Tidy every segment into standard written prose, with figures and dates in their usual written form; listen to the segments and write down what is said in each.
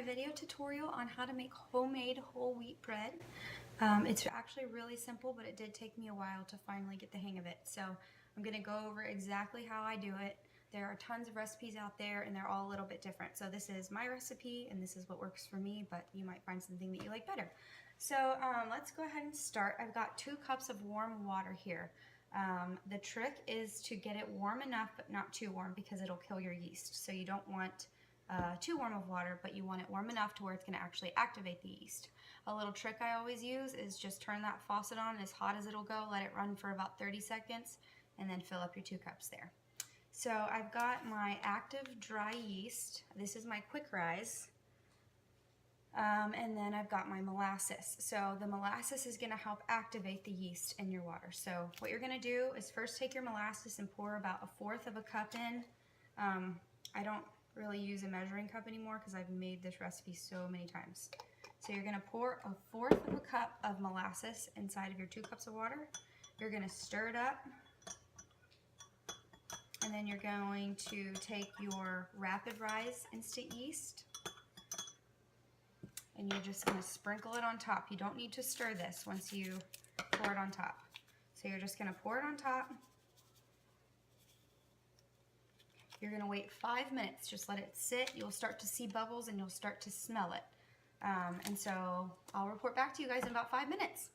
my video tutorial on how to make homemade whole wheat bread. It's actually really simple, but it did take me a while to finally get the hang of it. So I'm going to go over exactly how I do it. There are tons of recipes out there and they're all a little bit different. So this is my recipe and this is what works for me, but you might find something that you like better. So let's go ahead and start. I've got 2 cups of warm water here. The trick is to get it warm enough but not too warm because it'll kill your yeast. So you don't want too warm of water, but you want it warm enough to where it's going to actually activate the yeast. A little trick I always use is just turn that faucet on as hot as it'll go, let it run for about 30 seconds, and then fill up your 2 cups there. So I've got my active dry yeast. This is my quick rise. And then I've got my molasses. So the molasses is going to help activate the yeast in your water. So what you're going to do is first take your molasses and pour about 1/4 of a cup in. I don't really use a measuring cup anymore because I've made this recipe so many times. So you're going to pour 1/4 of a cup of molasses inside of your 2 cups of water. You're going to stir it up. And then you're going to take your rapid rise instant yeast. And you're just going to sprinkle it on top. You don't need to stir this once you pour it on top. So you're just going to pour it on top. You're going to wait 5 minutes. Just let it sit. You'll start to see bubbles and you'll start to smell it. And so I'll report back to you guys in about 5 minutes.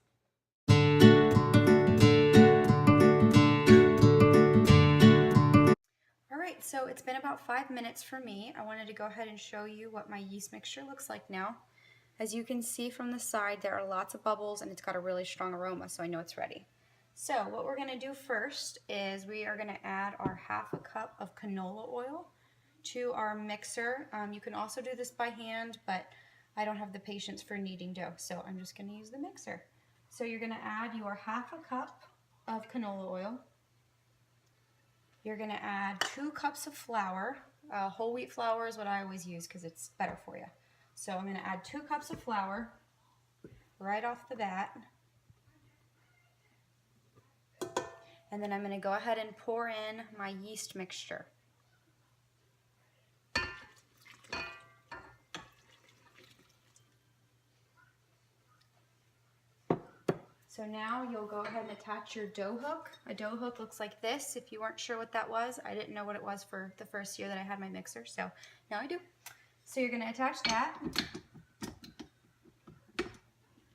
Alright, so it's been about 5 minutes for me. I wanted to go ahead and show you what my yeast mixture looks like now. As you can see from the side, there are lots of bubbles and it's got a really strong aroma, so I know it's ready. So what we're going to do first is we are going to add our 1/2 cup of canola oil to our mixer. You can also do this by hand, but I don't have the patience for kneading dough, so I'm just going to use the mixer. So you're going to add your 1/2 cup of canola oil. You're going to add 2 cups of flour. Whole wheat flour is what I always use because it's better for you. So I'm going to add 2 cups of flour right off the bat. And then I'm going to go ahead and pour in my yeast mixture. So now you'll go ahead and attach your dough hook. A dough hook looks like this. If you weren't sure what that was, I didn't know what it was for the first year that I had my mixer, so now I do. So you're going to attach that.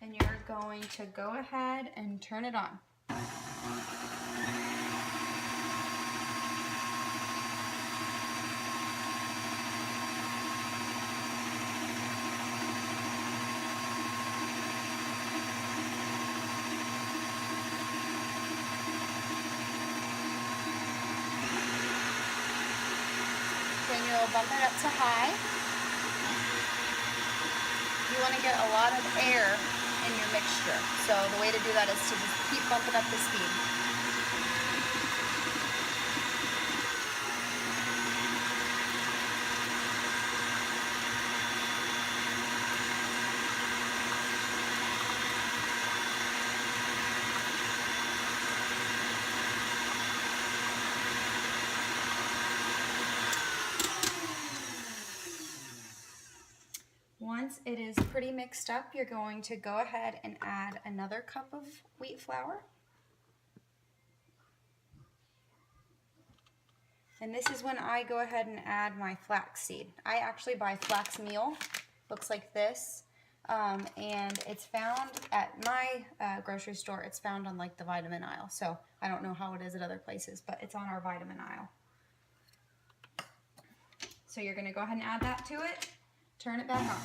And you're going to go ahead and turn it on. Then you'll bump it up to high. You want to get a lot of air in your mixture. So the way to do that is to just keep bumping up the speed. Once it is pretty mixed up, you're going to go ahead and add another cup of wheat flour. And this is when I go ahead and add my flaxseed. I actually buy flax meal, looks like this, and it's found at my grocery store. It's found on like the vitamin aisle, so I don't know how it is at other places, but it's on our vitamin aisle. So you're going to go ahead and add that to it. Turn it back on.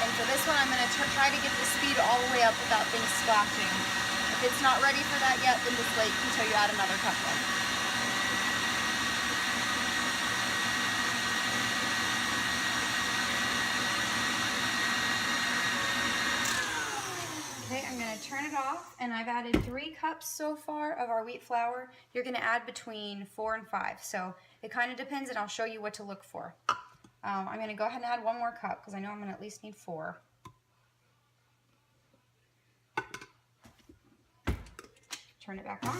And for this one, I'm going to try to get the speed all the way up without things splashing. If it's not ready for that yet, then just wait until you add another cup in. Okay, I'm gonna turn it off, and I've added 3 cups so far of our wheat flour. You're gonna add between 4 and 5, so it kind of depends, and I'll show you what to look for. I'm gonna go ahead and add 1 more cup because I know I'm gonna at least need 4. Turn it back on.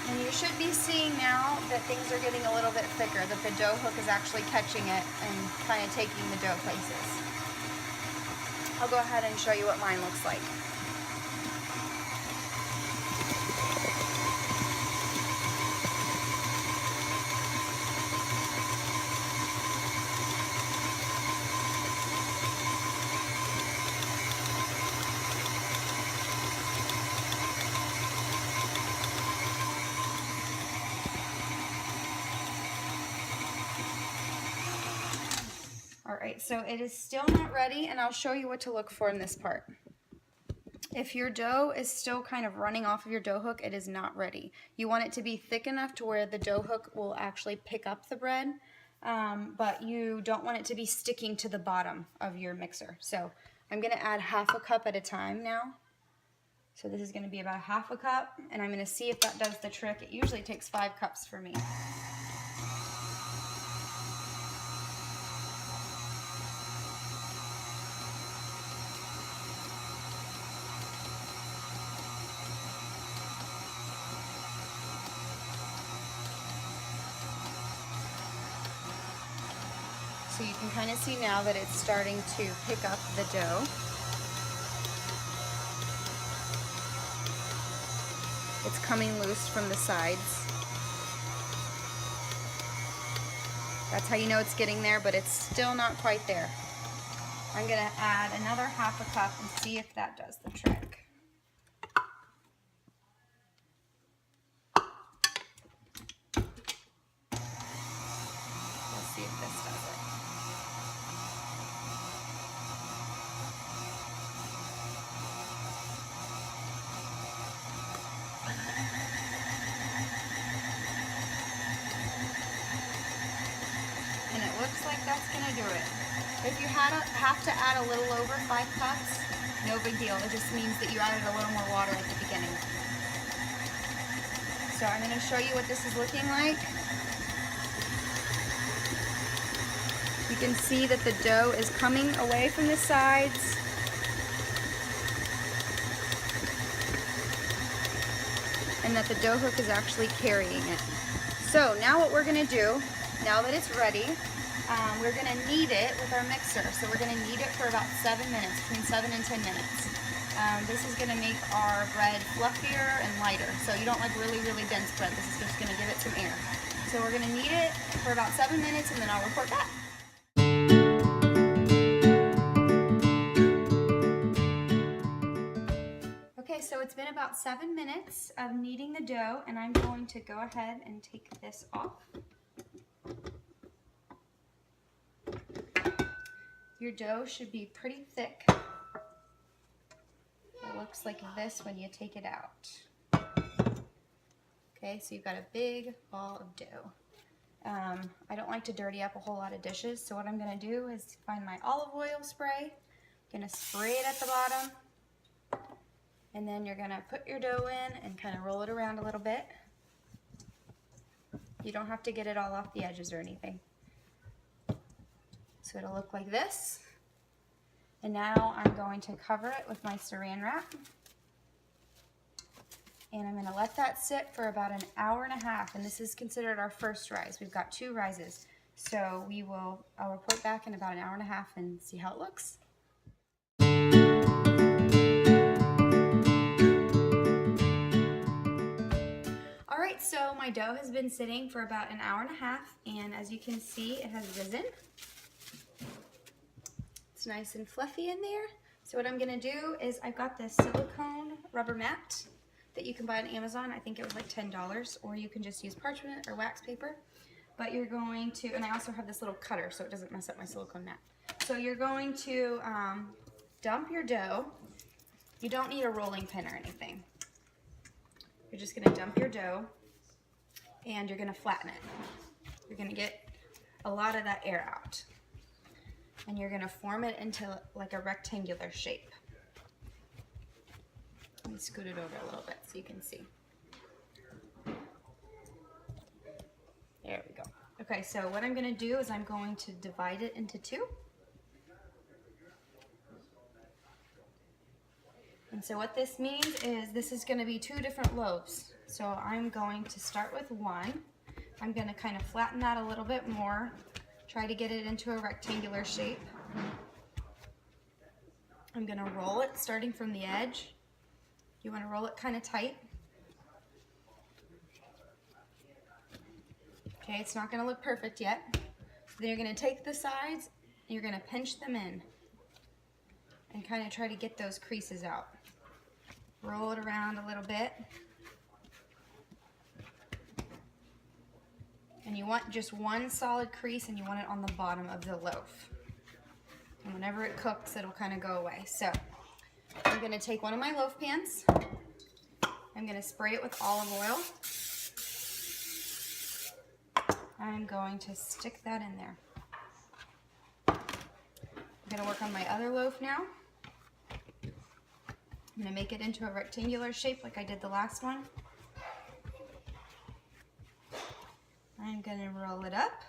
And you should be seeing now that things are getting a little bit thicker, that the dough hook is actually catching it and kind of taking the dough places. I'll go ahead and show you what mine looks like. Alright, so it is still not ready, and I'll show you what to look for in this part. If your dough is still kind of running off of your dough hook, it is not ready. You want it to be thick enough to where the dough hook will actually pick up the bread, but you don't want it to be sticking to the bottom of your mixer. So I'm going to add half a cup at a time now. So this is going to be about half a cup, and I'm going to see if that does the trick. It usually takes 5 cups for me. So you can kind of see now that it's starting to pick up the dough. It's coming loose from the sides. That's how you know it's getting there, but it's still not quite there. I'm going to add another half a cup and see if that does the trick. Let's see if this does it. And it looks like that's going to do it. If you have to add a little over 5 cups, no big deal. It just means that you added a little more water at the beginning. So I'm going to show you what this is looking like. You can see that the dough is coming away from the sides. And that the dough hook is actually carrying it. So now what we're going to do, now that it's ready, we're going to knead it with our mixer. So we're going to knead it for about 7 minutes, between 7 and 10 minutes. This is going to make our bread fluffier and lighter. So you don't like really, really dense bread. This is just going to give it some air. So we're going to knead it for about 7 minutes, and then I'll report back. Okay, so it's been about 7 minutes of kneading the dough, and I'm going to go ahead and take this off. Your dough should be pretty thick. It looks like this when you take it out. Okay, so you've got a big ball of dough. I don't like to dirty up a whole lot of dishes, so what I'm going to do is find my olive oil spray. I'm going to spray it at the bottom. And then you're going to put your dough in and kind of roll it around a little bit. You don't have to get it all off the edges or anything. So it'll look like this. And now I'm going to cover it with my saran wrap. And I'm going to let that sit for about an hour and a half. And this is considered our first rise. We've got 2 rises. So I'll report back in about an hour and a half and see how it looks. Alright, so my dough has been sitting for about an hour and a half, and as you can see, it has risen. It's nice and fluffy in there. So what I'm going to do is I've got this silicone rubber mat that you can buy on Amazon. I think it was like $10, or you can just use parchment or wax paper. But you're going to, and I also have this little cutter so it doesn't mess up my silicone mat. So so you're going to dump your dough. You don't need a rolling pin or anything. You're just gonna dump your dough and you're gonna flatten it. You're gonna get a lot of that air out. And you're gonna form it into like a rectangular shape. Let me scoot it over a little bit so you can see. There we go. Okay, so what I'm gonna do is I'm going to divide it into two. And so what this means is this is gonna be two different loaves. So I'm going to start with one. I'm gonna kind of flatten that a little bit more, try to get it into a rectangular shape. I'm gonna roll it starting from the edge. You wanna roll it kind of tight. Okay, it's not gonna look perfect yet. So then you're gonna take the sides and you're gonna pinch them in and kind of try to get those creases out. Roll it around a little bit. And you want just one solid crease and you want it on the bottom of the loaf. And whenever it cooks, it'll kind of go away. So I'm gonna take one of my loaf pans. I'm gonna spray it with olive oil. I'm going to stick that in there. I'm gonna work on my other loaf now. I'm gonna make it into a rectangular shape like I did the last one. I'm gonna roll it up.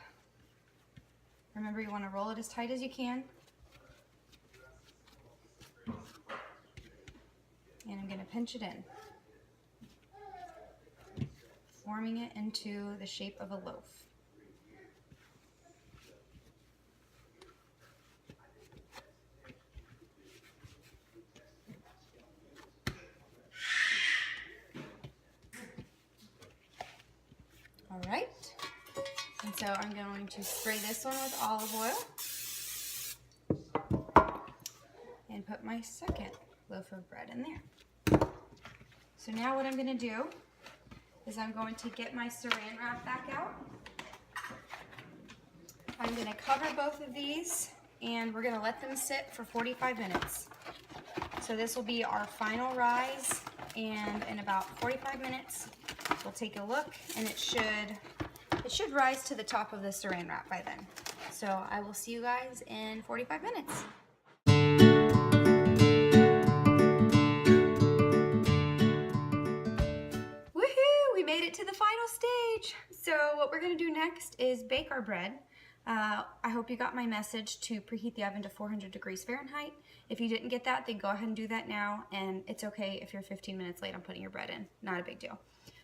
Remember, you wanna roll it as tight as you can. And I'm gonna pinch it in, forming it into the shape of a loaf. All right, and so I'm going to spray this one with olive oil and put my second loaf of bread in there. So now what I'm going to do is I'm going to get my saran wrap back out. I'm going to cover both of these and we're going to let them sit for 45 minutes. So this will be our final rise, and in about 45 minutes we'll take a look and it should rise to the top of the saran wrap by then. So I will see you guys in 45 minutes. Woohoo! We made it to the final stage. So what we're gonna do next is bake our bread. I hope you got my message to preheat the oven to 400 degrees Fahrenheit. If you didn't get that, then go ahead and do that now, and it's okay if you're 15 minutes late on putting your bread in. Not a big deal.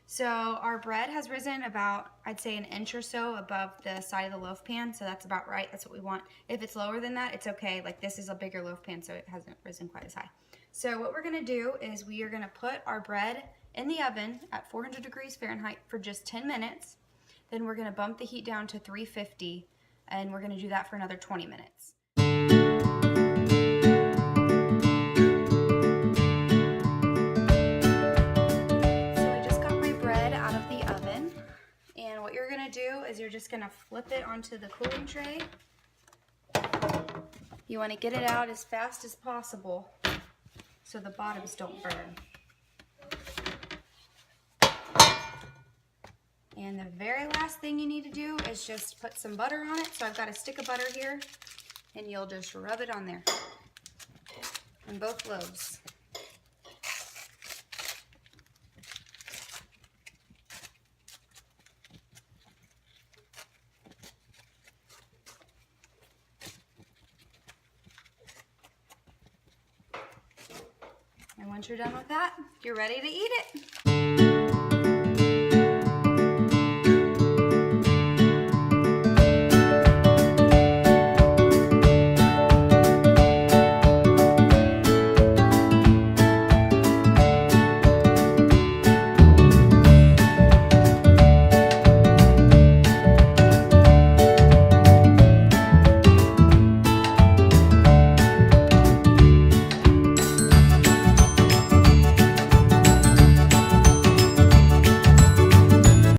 So our bread has risen about, I'd say, an inch or so above the side of the loaf pan, so that's about right. That's what we want. If it's lower than that, it's okay. Like, this is a bigger loaf pan, so it hasn't risen quite as high. So what we're gonna do is we are gonna put our bread in the oven at 400 degrees Fahrenheit for just 10 minutes. Then we're gonna bump the heat down to 350, and we're gonna do that for another 20 minutes. What you're gonna do is you're just gonna flip it onto the cooling tray. You wanna get it out as fast as possible so the bottoms don't burn. And the very last thing you need to do is just put some butter on it. So I've got a stick of butter here, and you'll just rub it on there on both loaves. And once you're done with that, you're ready to eat it.